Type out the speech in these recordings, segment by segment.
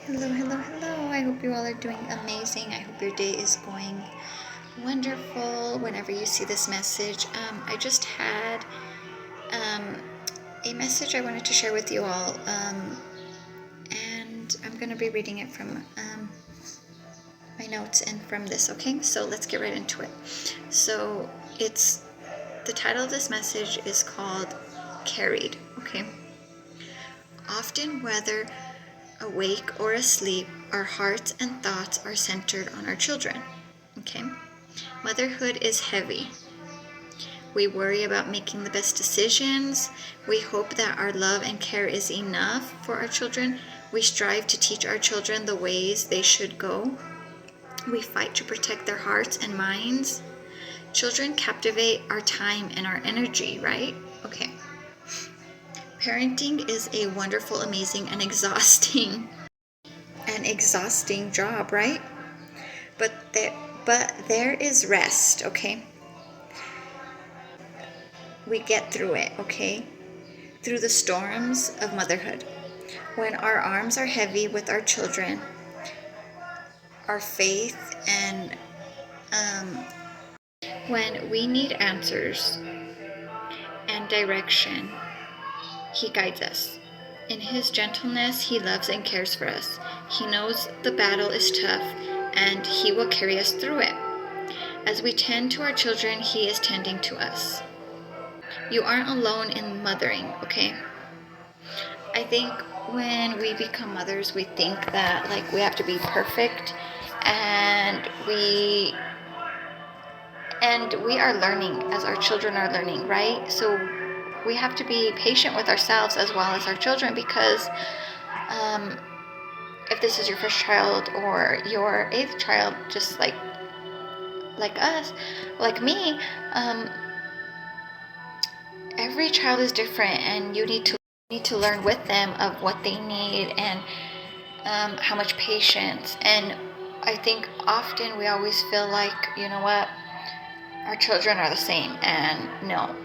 Hello, hello, hello. I hope you all are doing amazing. I hope your day is going wonderful whenever you see this message. I just had a message I wanted to share with you all, and I'm going to be reading it from my notes and from this, okay? So let's get right into it. So the title of this message is called Carried, okay? Often, whether awake or asleep, our hearts and thoughts are centered on our children. Okay? Motherhood is heavy. We worry about making the best decisions. We hope that our love and care is enough for our children. We strive to teach our children the ways they should go. We fight to protect their hearts and minds. Children captivate our time and our energy, right? Okay. Parenting is a wonderful, amazing, and exhausting job, right? But there is rest, okay? We get through it, okay? Through the storms of motherhood. When our arms are heavy with our children, our faith, and when we need answers and direction, He guides us. In His gentleness, He loves and cares for us. He knows the battle is tough, and He will carry us through it. As we tend to our children, He is tending to us. You aren't alone in mothering, okay? I think when we become mothers, we think that we have to be perfect, and we are learning as our children are learning, right? So we have to be patient with ourselves as well as our children, because if this is your first child or your 8th child, just like us, like me, every child is different, and you need to learn with them of what they need and how much patience. And I think often we always feel like, you know what, our children are the same, and no,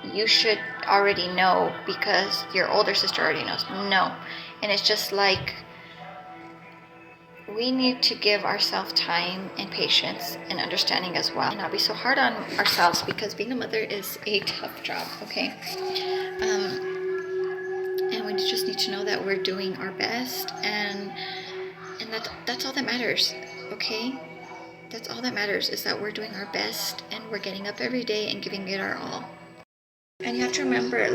you should already know because your older sister already knows. No. And it's just like we need to give ourselves time and patience and understanding as well, and not be so hard on ourselves, because being a mother is a tough job, okay? And we just need to know that we're doing our best, and that's all that matters, okay? That's all that matters, is that we're doing our best and we're getting up every day and giving it our all. And you have to remember,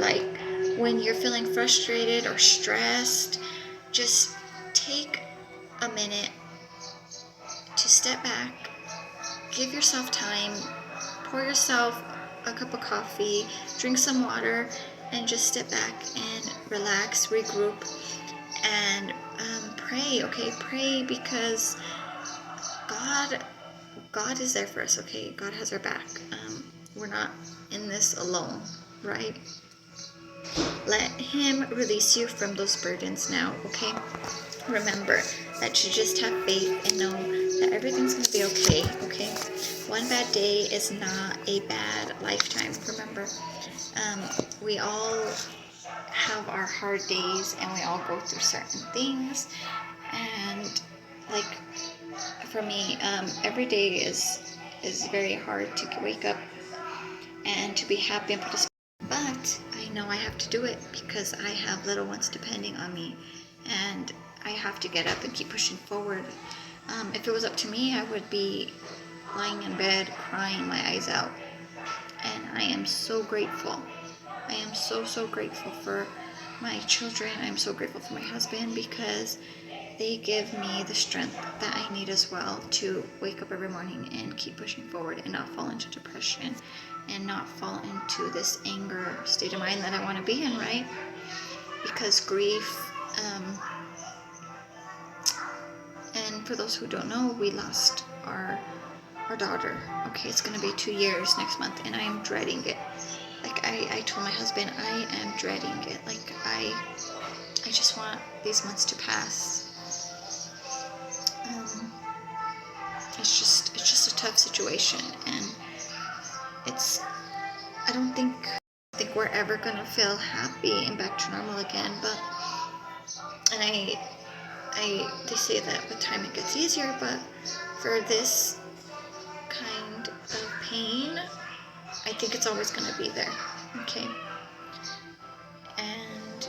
when you're feeling frustrated or stressed, just take a minute to step back, give yourself time, pour yourself a cup of coffee, drink some water, and just step back and relax, regroup, and pray, okay? Pray, because God is there for us, okay? God has our back. We're not in this alone, right? Let Him release you from those burdens now, okay? Remember that you just have faith and know that everything's going to be okay, okay? One bad day is not a bad lifetime. Remember, we all have our hard days, and we all go through certain things. And for me, every day is very hard to wake up and to be happy and put a smile. But I know I have to do it because I have little ones depending on me, and I have to get up and keep pushing forward. If it was up to me, I would be lying in bed crying my eyes out. And I am so grateful. I am so, so grateful for my children. I'm so grateful for my husband, because they give me the strength that I need as well to wake up every morning and keep pushing forward and not fall into depression and not fall into this anger state of mind that I want to be in, right? Because grief, and for those who don't know, we lost our daughter. Okay, it's going to be 2 years next month, and I am dreading it. I told my husband, I am dreading it. I just want these months to pass. It's just a tough situation, and I don't think we're ever gonna feel happy and back to normal again. And I they say that with time it gets easier, but for this kind of pain, I think it's always going to be there, okay? And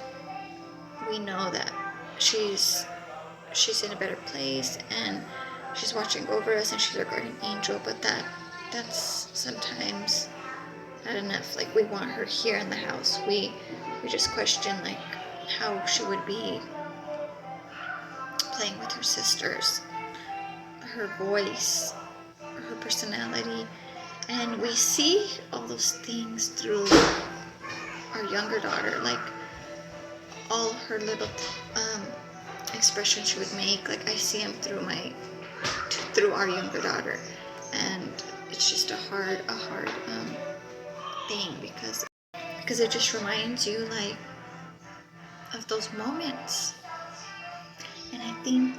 we know that she's in a better place, and she's watching over us, and she's our guardian angel, but that's sometimes not enough. Like, we want her here in the house. We just question, like, how she would be playing with her sisters, her voice, her personality, and we see all those things through our younger daughter, like all her little expressions she would make. Like, I see them through our younger daughter, and it's just a hard thing, because it just reminds you, like, of those moments. And I think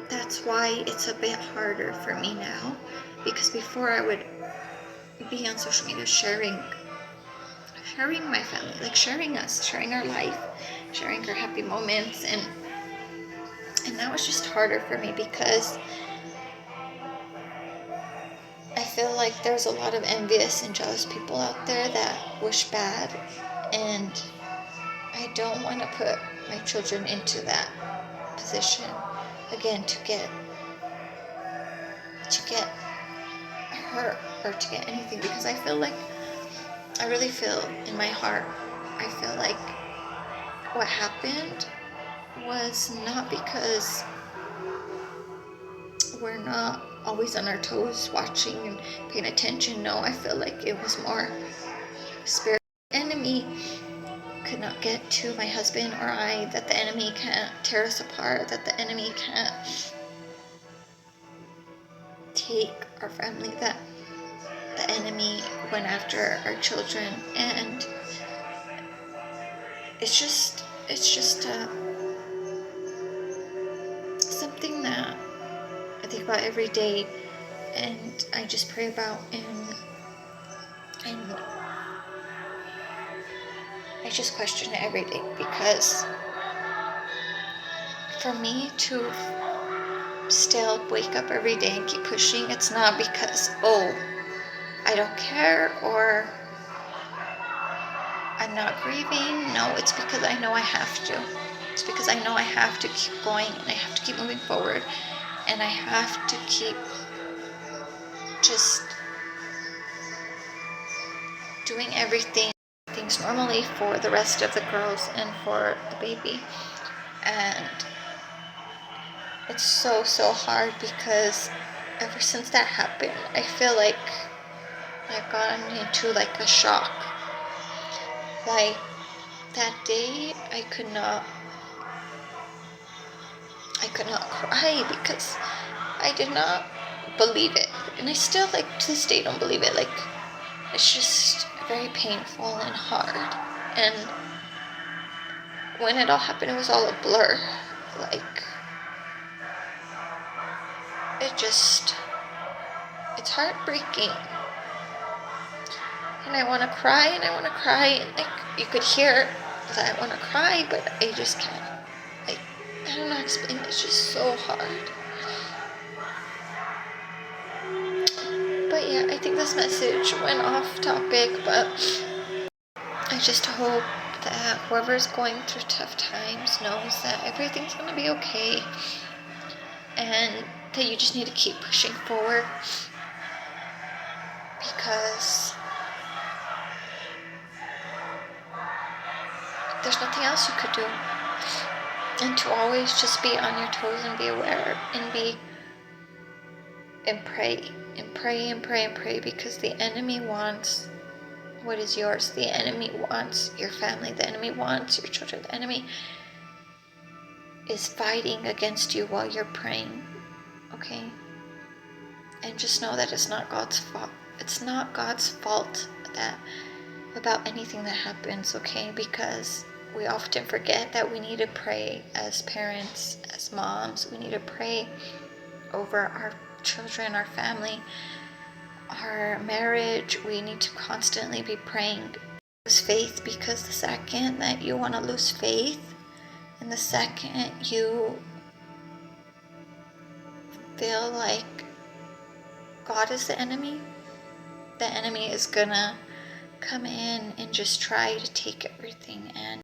that's why it's a bit harder for me now, because before I would be on social media sharing my family, like sharing us, sharing our life, sharing our happy moments, and now it's just harder for me, because I feel like there's a lot of envious and jealous people out there that wish bad, and I don't want to put my children into that position again, to get hurt or to get anything, because I really feel in my heart, I feel like what happened was not because we're not always on our toes watching and paying attention. No, I feel like it was more spirit. The enemy could not get to my husband or I, that the enemy can't tear us apart, that the enemy can't take our family, that the enemy went after our children. And it's just something that I think about every day, and I just pray about, and I just question it every day, because for me to still wake up every day and keep pushing, it's not because, oh, I don't care, or I'm not grieving. No, it's because I know I have to. It's because I know I have to keep going, and I have to keep moving forward, and I have to keep just doing things normally for the rest of the girls and for the baby. And it's so hard, because ever since that happened, I feel like I've gotten into like a shock. Like, that day I could not cry, because I did not believe it, and I still, like, to this day don't believe it. Like, it's just very painful and hard, and when it all happened, it was all a blur. Like, it's heartbreaking, and I want to cry, and like, you could hear that I want to cry, but I just can't. Like, I don't know how to explain it. It's just so hard. But yeah, I think this message went off topic, but I just hope that whoever's going through tough times knows that everything's going to be okay, and that you just need to keep pushing forward, because there's nothing else you could do. And to always just be on your toes and be aware, and pray, because the enemy wants what is yours. The enemy wants your family. The enemy wants your children. The enemy is fighting against you while you're praying, okay? And just know that it's not God's fault. It's not God's fault about anything that happens, okay? Because we often forget that we need to pray as parents, as moms. We need to pray over our children, our family, our marriage. We need to constantly be praying. Lose faith, because the second that you want to lose faith, and the second you feel like God is the enemy is gonna come in and just try to take everything. And